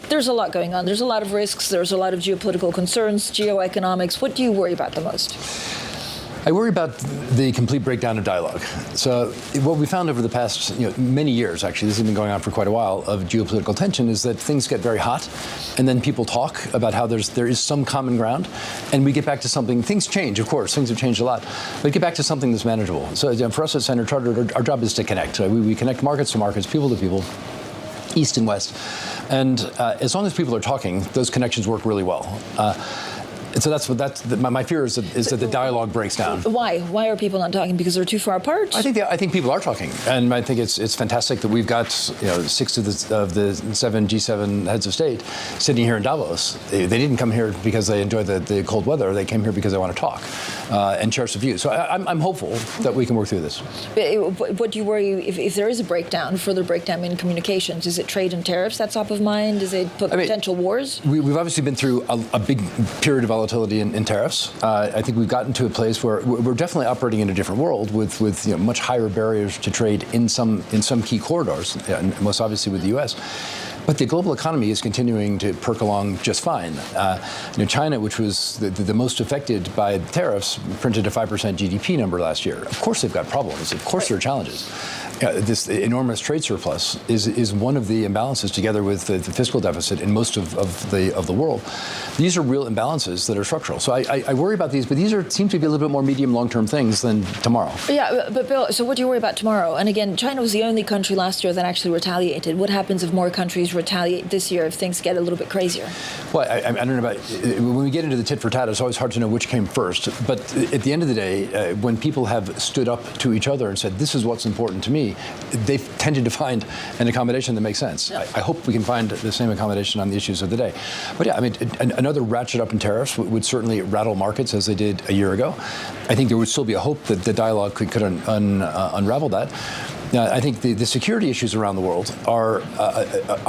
There's a lot going on. There's a lot of risks. There's a lot of geopolitical concerns, geoeconomics. What do you worry about the most? I worry about the complete breakdown of dialogue. So what we found over the past many years, actually, this has been going on for quite a while, of geopolitical tension, is that things get very hot, and then people talk about how there is some common ground, and we get back to something. Things change, of course. Things have changed a lot, but get back to something that's manageable. So for us at Standard Chartered, our job is to connect. We connect markets to markets, people to people, east and west. And as long as people are talking, those connections work really well. And so my fear is that the dialogue breaks down. Why? Why are people not talking? Because they're too far apart? I think people are talking, and I think it's fantastic that we've got 6 of the 7 G7 heads of state sitting here in Davos. They didn't come here because they enjoy the cold weather. They came here because they want to talk and share some views. So I'm hopeful that we can work through this. But what do you worry if there is a further breakdown in communications? Is it trade and tariffs that's top of mind? Is it potential wars? We've obviously been through a big period of volatility in tariffs. I think we've gotten to a place where we're definitely operating in a different world with much higher barriers to trade in some key corridors, most obviously with the U.S. But the global economy is continuing to perk along just fine. China, which was the most affected by tariffs, printed a 5% GDP number last year. Of course they've got problems. Of course there are challenges. This enormous trade surplus is one of the imbalances, together with the fiscal deficit in most of the world. These are real imbalances that are structural. So I worry about these, but these seem to be a little bit more medium, long-term things than tomorrow. Yeah, but Bill, so what do you worry about tomorrow? And again, China was the only country last year that actually retaliated. What happens if more countries retaliate this year, if things get a little bit crazier? Well, I don't know about, when we get into the tit for tat, it's always hard to know which came first. But at the end of the day, when people have stood up to each other and said, this is what's important to me, they've tended to find an accommodation that makes sense. Yeah. I hope we can find the same accommodation on the issues of the day. But yeah, I mean, another ratchet up in tariffs would certainly rattle markets as they did a year ago. I think there would still be a hope that the dialogue could unravel that. I think the security issues around the world are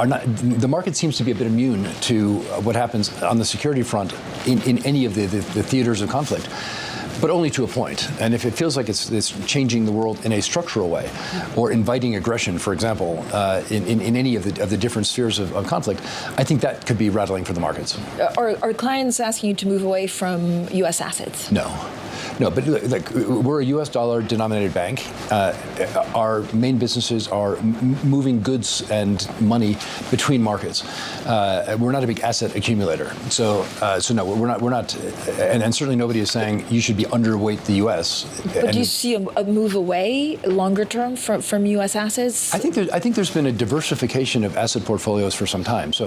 not. The market seems to be a bit immune to what happens on the security front in any of the theaters of conflict, but only to a point. And if it feels like it's changing the world in a structural way, or inviting aggression, for example, in any of the different spheres of conflict, I think that could be rattling for the markets. Are clients asking you to move away from U.S. assets? No, but like, we're a U.S. dollar denominated bank. Our main businesses are moving goods and money between markets. We're not a big asset accumulator. So no, we're not, and certainly nobody is saying you should be underweight the U.S. But do you see a move away longer term from U.S. assets? I think there's been a diversification of asset portfolios for some time. So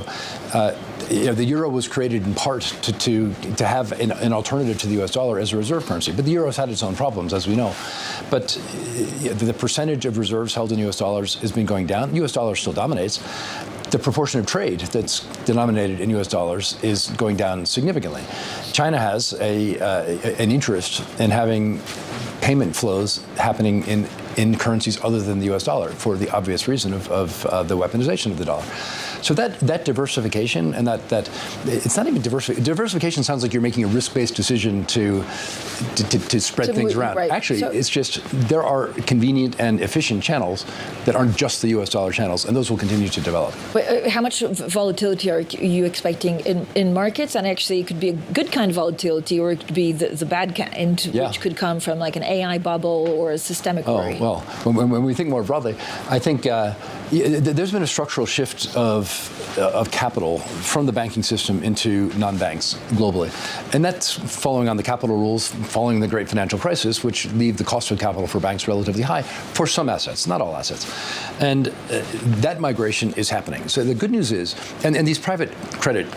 the euro was created in part to have an alternative to the U.S. dollar as a reserve currency. But the euro's had its own problems, as we know. But the percentage of reserves held in U.S. dollars has been going down. U.S. dollar still dominates. The proportion of trade that's denominated in U.S. dollars is going down significantly. China has an interest in having payment flows happening in currencies other than the U.S. dollar, for the obvious reason of the weaponization of the dollar. So that diversification, and that it's not even diversification sounds like you're making a risk-based decision to spread things around. Right. Actually, it's just there are convenient and efficient channels that aren't just the U.S. dollar channels, and those will continue to develop. But how much volatility are you expecting in markets? And actually, it could be a good kind of volatility, or it could be the bad kind, which could come from like an AI bubble or a systemic worry. Well, when we think more broadly, I think there's been a structural shift of capital from the banking system into non-banks globally. And that's following on the capital rules following the great financial crisis, which leave the cost of capital for banks relatively high for some assets, not all assets. And that migration is happening. So the good news is, and these private credit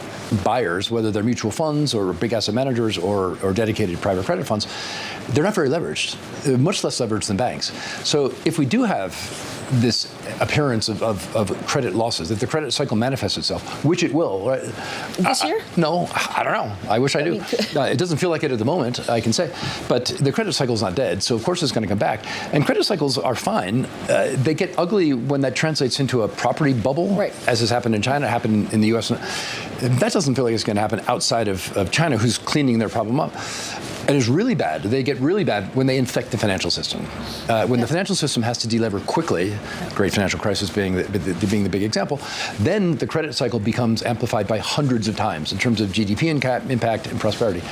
buyers, whether they're mutual funds or big asset managers or dedicated private credit funds, they're not very leveraged, much less leveraged than banks. So if we do have this appearance of credit losses, if the credit cycle manifests itself, which it will. Right? This year? No, I don't know. I wish I do. It doesn't feel like it at the moment, I can say. But the credit cycle's not dead, so of course it's going to come back. And credit cycles are fine. They get ugly when that translates into a property bubble, right, as has happened in China, happened in the U.S. That doesn't feel like it's going to happen outside of China, who's cleaning their problem up. And it's really bad. They get really bad when they infect the financial system. When the financial system has to delever quickly, great financial crisis being the big example, then the credit cycle becomes amplified by hundreds of times in terms of GDP impact and prosperity.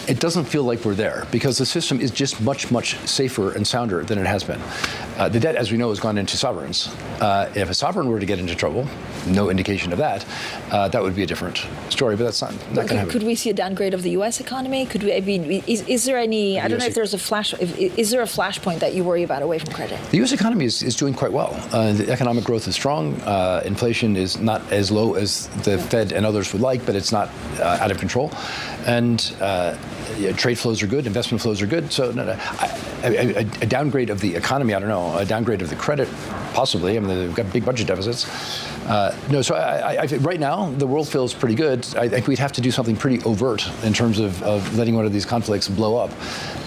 It doesn't feel like we're there because the system is just much, much safer and sounder than it has been. The debt, as we know, has gone into sovereigns. If a sovereign were to get into trouble, no indication of that, that would be a different story, but that's not going to happen. Could we see a downgrade of the U.S. economy? Could we? I mean, is there any? I don't know if there's a flash. Is there a flashpoint that you worry about away from credit? The U.S. economy is doing quite well. The economic growth is strong. Inflation is not as low as the Fed and others would like, but it's not out of control. And trade flows are good. Investment flows are good. So a downgrade of the economy, I don't know. A downgrade of the credit, possibly. I mean, they've got big budget deficits. No, so I right now, the world feels pretty good. I think we'd have to do something pretty overt in terms of letting one of these conflicts blow up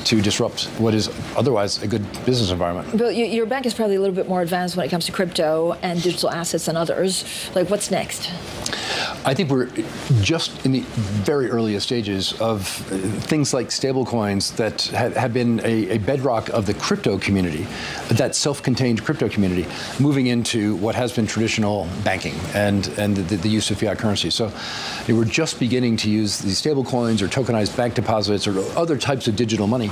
to disrupt what is otherwise a good business environment. Bill, your bank is probably a little bit more advanced when it comes to crypto and digital assets than others. Like, what's next? I think we're just in the very earliest stages of things like stablecoins that have been a bedrock of the crypto community, that self-contained crypto community, moving into what has been traditional banking and the use of fiat currency. So we're just beginning to use these stablecoins or tokenized bank deposits or other types of digital money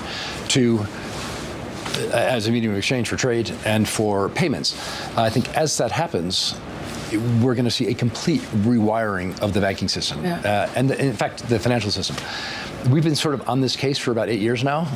as a medium of exchange for trade and for payments. I think as that happens, we're going to see a complete rewiring of the banking system, and in fact, the financial system. We've been sort of on this case for about 8 years now.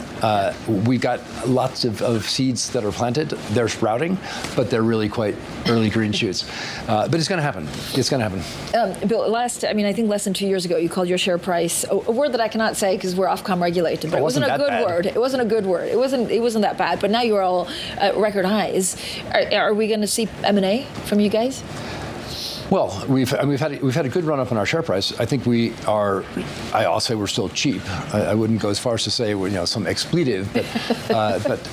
We've got lots of seeds that are planted. They're sprouting, but they're really quite early green shoots. But it's going to happen. It's going to happen. Bill, I think less than 2 years ago, you called your share price a word that I cannot say because we're Ofcom regulated. But it wasn't a good word. It wasn't a good word. It wasn't that bad. But now you're all at record highs. Are we going to see M&A from you guys? Well, we've had a good run up in our share price. I think we are. I'll say we're still cheap. I wouldn't go as far as to say we're some expletive, but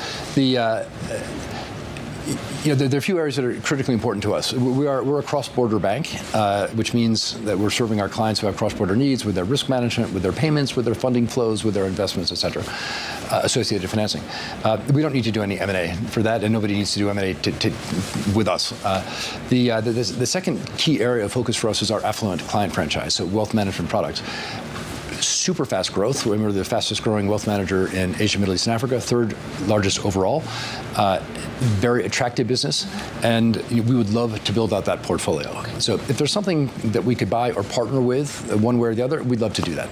there are a few areas that are critically important to us. We're a cross-border bank, which means that we're serving our clients who have cross-border needs with their risk management, with their payments, with their funding flows, with their investments, et cetera, associated financing. We don't need to do any M&A for that, and nobody needs to do M&A with us. The second key area of focus for us is our affluent client franchise, so wealth management products. Super fast growth. We're the fastest growing wealth manager in Asia, Middle East, and Africa, third largest overall. Very attractive business, and we would love to build out that portfolio. So if there's something that we could buy or partner with one way or the other, we'd love to do that.